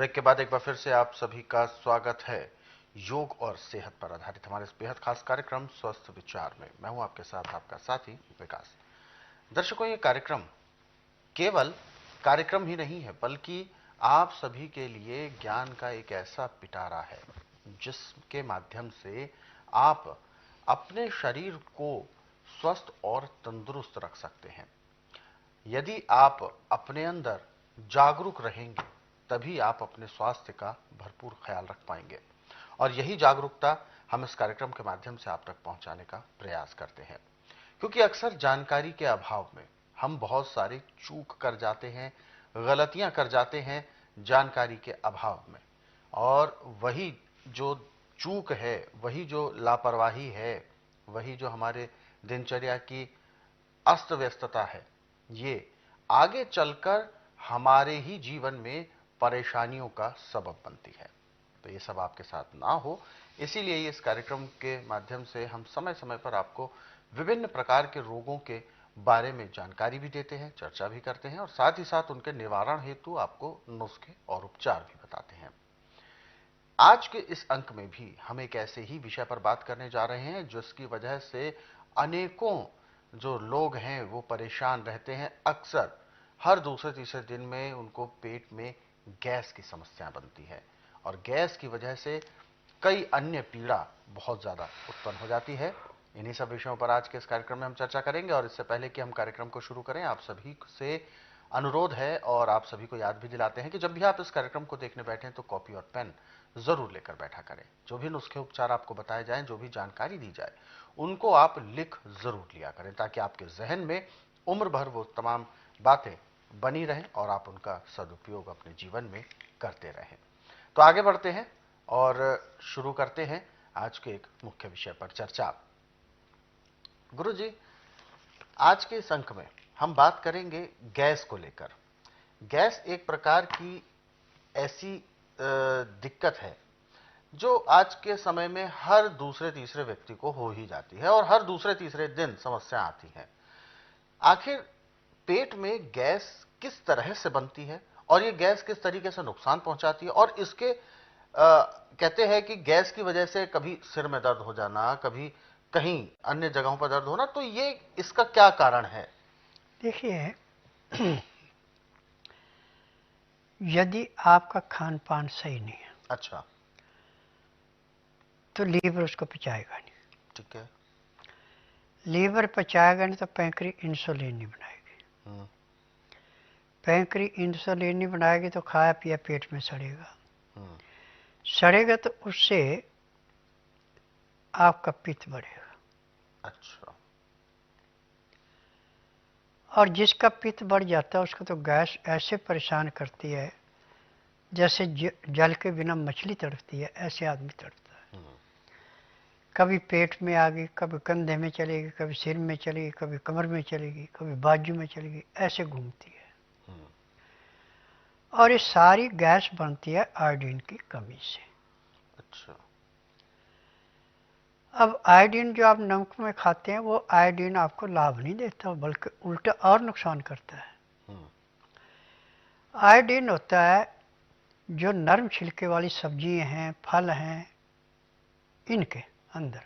Break के बाद एक बार फिर से आप सभी का स्वागत है योग और सेहत पर आधारित हमारे इस बेहद खास कार्यक्रम स्वस्थ विचार में। मैं हूं आपके साथ आपका साथी विकास। दर्शकों, ये कार्यक्रम केवल कार्यक्रम ही नहीं है, बल्कि आप सभी के लिए ज्ञान का एक ऐसा पिटारा है जिसके माध्यम से आप अपने शरीर को स्वस्थ और तंदुरुस्त रख सकते हैं। यदि आप अपने अंदर जागरूक रहेंगे तभी आप अपने स्वास्थ्य का भरपूर ख्याल रख पाएंगे, और यही जागरूकता हम इस कार्यक्रम के माध्यम से आप तक पहुंचाने का प्रयास करते हैं। क्योंकि अक्सर जानकारी के अभाव में हम बहुत सारे चूक कर जाते हैं, गलतियां कर जाते हैं जानकारी के अभाव में, और वही जो चूक है, वही जो लापरवाही है, वही जो हमारे दिनचर्या की अस्त व्यस्तता है, ये आगे चलकर हमारे ही जीवन में परेशानियों का सबब बनती है। तो ये सब आपके साथ ना हो, इसीलिए इस कार्यक्रम के माध्यम से हम समय समय पर आपको विभिन्न प्रकार के रोगों के बारे में जानकारी भी देते हैं, चर्चा भी करते हैं, और साथ ही साथ उनके निवारण हेतु आपको नुस्खे और उपचार भी बताते हैं। आज के इस अंक में भी हम एक ऐसे ही विषय पर बात करने जा रहे हैं जिसकी वजह से अनेकों जो लोग हैं वो परेशान रहते हैं। अक्सर हर दूसरे तीसरे दिन में उनको पेट में गैस की समस्या बनती है, और गैस की वजह से कई अन्य पीड़ा बहुत ज्यादा उत्पन्न हो जाती है। इन्हीं सब विषयों पर आज के इस कार्यक्रम में हम चर्चा करेंगे, और इससे पहले कि हम कार्यक्रम को शुरू करें, आप सभी से अनुरोध है और आप सभी को याद भी दिलाते हैं कि जब भी आप इस कार्यक्रम को देखने बैठें तो कॉपी और पेन जरूर लेकर बैठा करें। जो भी नुस्खे उपचार आपको बताए जाएं, जो भी जानकारी दी जाए, उनको आप लिख जरूर लिया करें, ताकि आपके जहन में उम्र भर वो तमाम बातें बनी रहें और आप उनका सदुपयोग अपने जीवन में करते रहें। तो आगे बढ़ते हैं और शुरू करते हैं आज के एक मुख्य विषय पर चर्चा। गुरु जी, आज के इस अंक में हम बात करेंगे गैस को लेकर। गैस एक प्रकार की ऐसी दिक्कत है जो आज के समय में हर दूसरे तीसरे व्यक्ति को हो ही जाती है, और हर दूसरे तीसरे दिन समस्या आती है। आखिर पेट में गैस किस तरह से बनती है, और ये गैस किस तरीके से नुकसान पहुंचाती है, और इसके कहते हैं कि गैस की वजह से कभी सिर में दर्द हो जाना, कभी कहीं अन्य जगहों पर दर्द होना, तो ये इसका क्या कारण है? देखिए, यदि आपका खान पान सही नहीं है, अच्छा, तो लीवर उसको पचाएगा नहीं। ठीक है। लीवर पचाएगा नहीं तो पैंक्री इंसुलिन नहीं बनाएगी। पैंक्री इंसुलिन नहीं बनाएगी तो खाया पिया पेट में सड़ेगा। सड़ेगा तो उससे आपका पित्त बढ़ेगा। अच्छा। और जिसका पित्त बढ़ जाता है उसको तो गैस ऐसे परेशान करती है जैसे जल के बिना मछली तड़पती है, ऐसे आदमी तड़पता है। कभी पेट में आ गई, कभी कंधे में चलेगी, कभी सिर में चलेगी, कभी कमर में चलेगी, कभी बाजू में चलेगी, ऐसे घूमती है। और ये सारी गैस बनती है आयोडीन की कमी से। अच्छा। अब आयोडीन जो आप नमक में खाते हैं वो आयोडीन आपको लाभ नहीं देता, बल्कि उल्टा और नुकसान करता है। आयोडीन होता है जो नरम छिलके वाली सब्जियां हैं, फल हैं, इनके अंदर,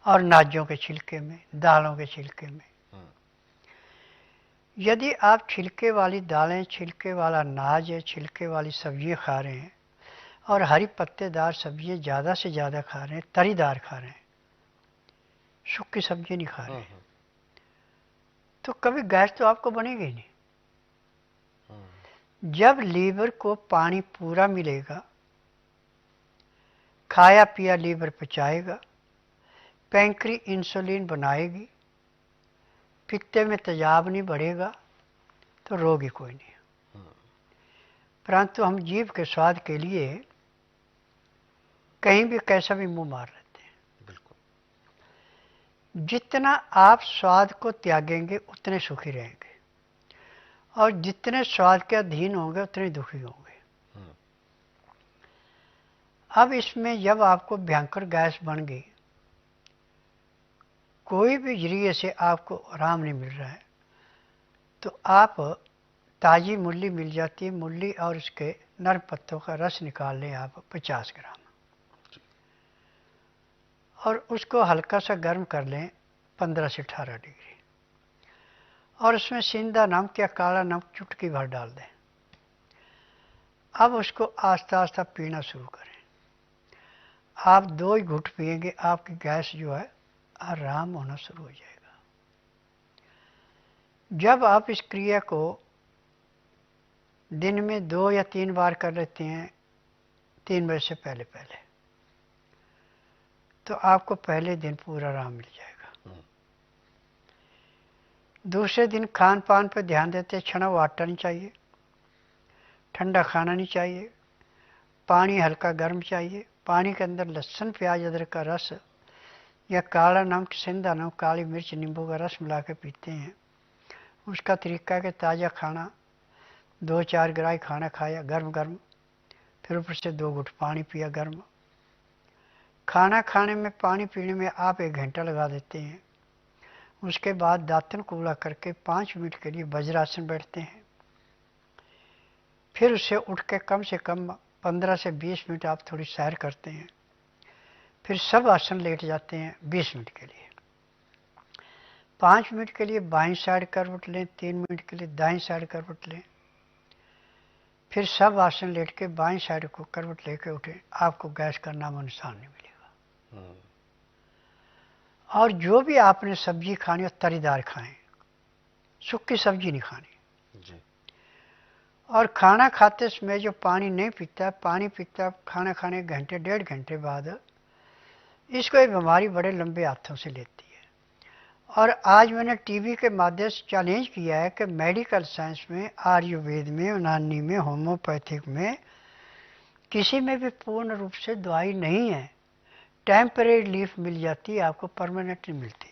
और नाजों के छिलके में, दालों के छिलके में। यदि आप छिलके वाली दालें, छिलके वाला नाज या छिलके वाली सब्जियां खा रहे हैं और हरी पत्तेदार सब्जियां ज़्यादा से ज़्यादा खा रहे हैं, तरीदार खा रहे हैं, सूखी सब्जी नहीं खा रहे हैं, तो कभी गैस तो आपको बनेगी नहीं। जब लीवर को पानी पूरा मिलेगा, खाया पिया लीवर पचाएगा, पैंक्री इंसुलिन बनाएगी, पित्ते में तेजाब नहीं बढ़ेगा, तो रोग ही कोई नहीं। परंतु हम जीभ के स्वाद के लिए कहीं भी कैसा भी मुंह मार लेते हैं। बिल्कुल। जितना आप स्वाद को त्यागेंगे उतने सुखी रहेंगे, और जितने स्वाद के अधीन होंगे उतने दुखी होंगे। अब इसमें जब आपको भयंकर गैस बन गई, कोई भी जरिए से आपको आराम नहीं मिल रहा है, तो आप ताज़ी मूली मिल जाती है, मूली और उसके नर पत्तों का रस निकाल लें आप 50 ग्राम, और उसको हल्का सा गर्म कर लें 15 से 18 डिग्री, और उसमें सेंधा नमक या काला नमक चुटकी भर डाल दें। अब उसको आस्ता आस्ता पीना शुरू करें। आप 2 ही घुट पिएंगे, आपकी गैस जो है आराम होना शुरू हो जाएगा। जब आप इस क्रिया को दिन में 2 या 3 बार कर लेते हैं 3 बजे से पहले पहले, तो आपको पहले दिन पूरा आराम मिल जाएगा। दूसरे दिन खान पान पर ध्यान देते, छना आटा नहीं चाहिए, ठंडा खाना नहीं चाहिए, पानी हल्का गर्म चाहिए। पानी के अंदर लहसुन प्याज अदरक का रस या काला नमक, सेंधा नमक, काली मिर्च, नींबू का रस मिला के पीते हैं। उसका तरीका है कि ताज़ा खाना 2-4 ग्राही खाना खाया गर्म गर्म, फिर ऊपर से 2 घुट पानी पिया गर्म। खाना खाने में, पानी पीने में आप 1 घंटा लगा देते हैं। उसके बाद दातन कूला करके 5 मिनट के लिए वज्रासन बैठते हैं। फिर उससे उठ के कम से कम 15 से 20 मिनट आप थोड़ी सैर करते हैं। फिर सब आसन लेट जाते हैं 20 मिनट के लिए। 5 मिनट के लिए बाईं साइड करवट लें, 3 मिनट के लिए दाईं साइड करवट लें। फिर सब आसन लेट के बाईं साइड को करवट लेके उठे, आपको गैस का नामो निशान नहीं मिलेगा। और जो भी आपने सब्जी खानी हो तरीदार खाएं, सूखी सब्जी नहीं खानी जी। और खाना खाते समय जो पानी नहीं पीता, पानी पीता खाना खाने घंटे 1.5 घंटे बाद, इसको ये बीमारी बड़े लंबे हाथों से लेती है। और आज मैंने टीवी के माध्यम से चैलेंज किया है कि मेडिकल साइंस में, आयुर्वेद में, यूनानी में, होम्योपैथिक में, किसी में भी पूर्ण रूप से दवाई नहीं है। टेम्परेरी रिलीफ मिल जाती है, आपको परमानेंट नहीं मिलती।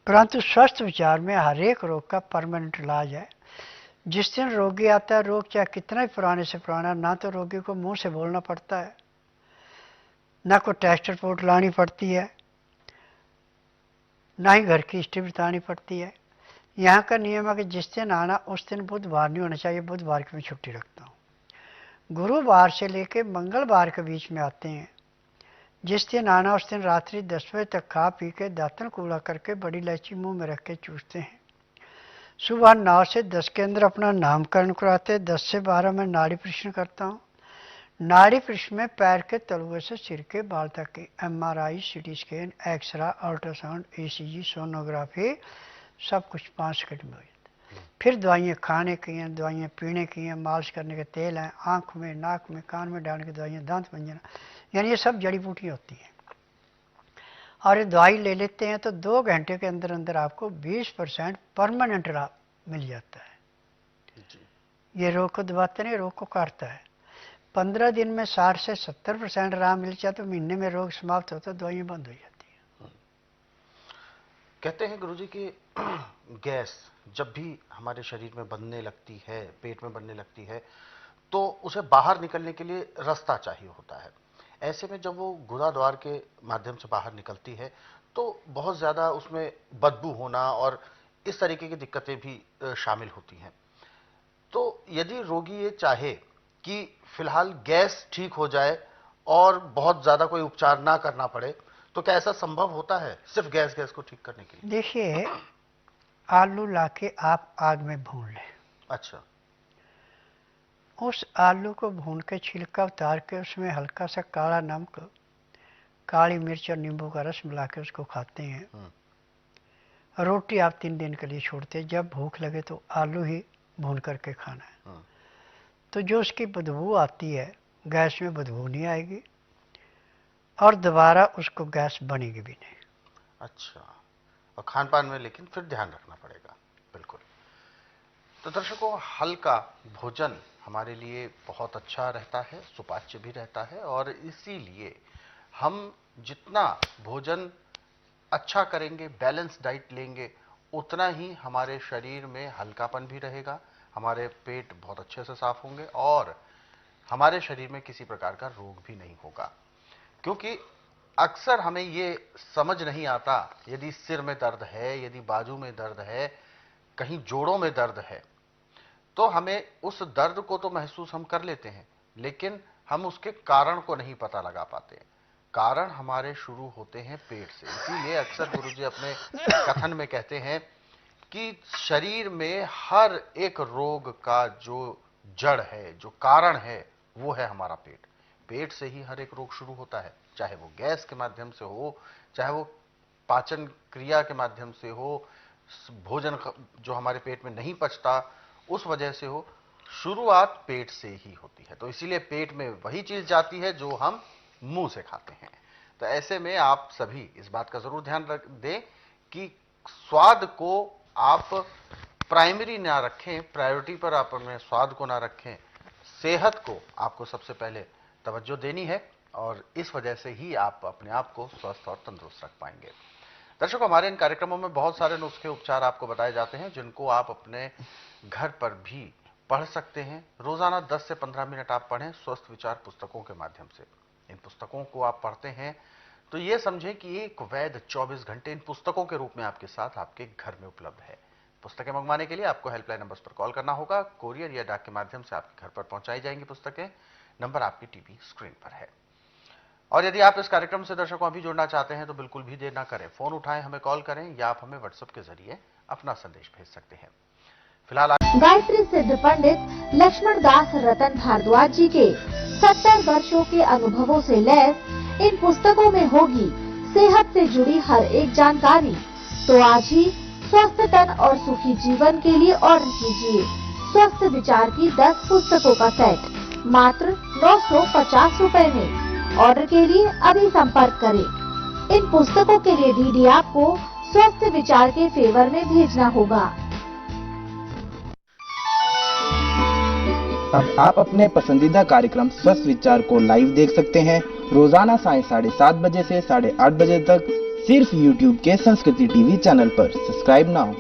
परंतु स्वस्थ विचार में हर एक रोग का परमानेंट इलाज है। जिस दिन रोगी आता है, रोग चाहे कितना ही पुराने से पुराना, ना तो रोगी को मुंह से बोलना पड़ता है, ना कोई टेस्ट रिपोर्ट लानी पड़ती है, ना ही घर की हिस्ट्री बतानी पड़ती है। यहाँ का नियम है कि जिस दिन आना उस दिन बुधवार नहीं होना चाहिए, बुधवार की मैं छुट्टी रखता हूँ। गुरुवार से लेकर मंगलवार के बीच में आते हैं। जिस दिन आना उस दिन रात्रि 10 बजे तक खा पी के दातन कूला करके बड़ी इलायची मुंह में रख के चूसते हैं। सुबह 9 से 10 के अंदर अपना नामकरण कराते हैं। 10 से 12 में नाड़ी परीक्षण करता हूँ। नाड़ी परीक्षण में पैर के तलुए से सिर के बाल तक की MRI, CT scan, x-ray, ultrasound, ECG, sonography, सब कुछ 5 सेकंड में हो जाता है। फिर दवाइयाँ खाने की हैं, दवाइयाँ पीने की हैं, मालिश करने के तेल हैं, आँख में, नाक में, कान में डालने की दवाइयाँ, दांत मंजन, यानी ये सब जड़ी बूटियाँ होती हैं। और ये दवाई ले लेते हैं तो 2 घंटे के अंदर अंदर आपको 20% परमानेंट आराम मिल जाता है जी। ये रोग को दबाते नहीं, रोग को काटता है। 15 दिन में 60 से 70% आराम मिल जाए तो महीने में रोग समाप्त होता है, दवाइयाँ बंद हो जाती हैं। कहते हैं गुरुजी कि गैस जब भी हमारे शरीर में बनने लगती है, पेट में बनने लगती है, तो उसे बाहर निकलने के लिए रास्ता चाहिए होता है। ऐसे में जब वो गुदा द्वार के माध्यम से बाहर निकलती है तो बहुत ज़्यादा उसमें बदबू होना और इस तरीके की दिक्कतें भी शामिल होती हैं। तो यदि रोगी ये चाहे कि फिलहाल गैस ठीक हो जाए और बहुत ज़्यादा कोई उपचार ना करना पड़े, तो क्या ऐसा संभव होता है सिर्फ गैस को ठीक करने के लिए? देखिए, आलू लाके आप आग में भून लें। अच्छा। उस आलू को भून के छिलका उतार के उसमें हल्का सा काला नमक, काली मिर्च और नींबू का रस मिला के उसको खाते हैं। रोटी आप 3 दिन के लिए छोड़ते हैं। जब भूख लगे तो आलू ही भून करके खाना है। तो जो उसकी बदबू आती है, गैस में बदबू नहीं आएगी और दोबारा उसको गैस बनेगी भी नहीं। अच्छा। और खान पान में लेकिन फिर ध्यान रखना पड़ेगा। बिल्कुल। तो दर्शकों, हल्का भोजन हमारे लिए बहुत अच्छा रहता है, सुपाच्य भी रहता है, और इसीलिए हम जितना भोजन अच्छा करेंगे, बैलेंस डाइट लेंगे, उतना ही हमारे शरीर में हल्कापन भी रहेगा, हमारे पेट बहुत अच्छे से साफ होंगे और हमारे शरीर में किसी प्रकार का रोग भी नहीं होगा। क्योंकि अक्सर हमें ये समझ नहीं आता, यदि सिर में दर्द है, यदि बाजू में दर्द है, कहीं जोड़ों में दर्द है, तो हमें उस दर्द को तो महसूस हम कर लेते हैं, लेकिन हम उसके कारण को नहीं पता लगा पाते। कारण हमारे शुरू होते हैं पेट से। इसीलिए अक्सर गुरुजी अपने कथन में कहते हैं कि शरीर में हर एक रोग का जो जड़ है, जो कारण है, वो है हमारा पेट। पेट से ही हर एक रोग शुरू होता है, चाहे वो गैस के माध्यम से हो, चाहे वो पाचन क्रिया के माध्यम से हो, भोजन जो हमारे पेट में नहीं पचता उस वजह से हो, शुरुआत पेट से ही होती है। तो इसीलिए पेट में वही चीज जाती है जो हम मुंह से खाते हैं। तो ऐसे में आप सभी इस बात का जरूर ध्यान रख दें कि स्वाद को आप प्राइमरी ना रखें, प्रायोरिटी पर आप अपने स्वाद को ना रखें, सेहत को आपको सबसे पहले तवज्जो देनी है, और इस वजह से ही आप अपने आप को स्वस्थ और तंदुरुस्त रख पाएंगे। दर्शकों, हमारे इन कार्यक्रमों में बहुत सारे नुस्खे उपचार आपको बताए जाते हैं, जिनको आप अपने घर पर भी पढ़ सकते हैं। रोजाना 10 से 15 मिनट आप पढ़ें स्वस्थ विचार पुस्तकों के माध्यम से। इन पुस्तकों को आप पढ़ते हैं तो ये समझें कि एक वैद्य 24 घंटे इन पुस्तकों के रूप में आपके साथ आपके घर में उपलब्ध है। पुस्तकें मंगवाने के लिए आपको हेल्पलाइन नंबर्स पर कॉल करना होगा। कोरियर या डाक के माध्यम से आपके घर पर पहुंचाई जाएंगी पुस्तकें। नंबर आपकी टीवी स्क्रीन पर है। और यदि आप इस कार्यक्रम से दर्शकों अभी जुड़ना चाहते हैं तो बिल्कुल भी देर ना करें, फोन उठाएं, हमें कॉल करें, या आप हमें व्हाट्सएप के जरिए अपना संदेश भेज सकते हैं। फिलहाल गायत्री सिद्ध पंडित लक्ष्मण दास रतन भारद्वाज जी के 70 वर्षों के अनुभवों से लैस इन पुस्तकों में होगी सेहत से जुड़ी हर एक जानकारी। तो आज ही स्वस्थ तन और सुखी जीवन के लिए ऑर्डर कीजिए स्वस्थ विचार की 10 पुस्तकों का सेट मात्र 950 रुपए में। ऑर्डर के लिए अभी संपर्क करें। इन पुस्तकों के लिए डीडी आपको स्वस्थ विचार के फेवर में भेजना होगा। अब आप अपने पसंदीदा कार्यक्रम स्वस्थ विचार को लाइव देख सकते हैं रोजाना साढ़े 7:30 बजे से 8:30 बजे तक सिर्फ YouTube के संस्कृति टीवी चैनल पर। Subscribe now.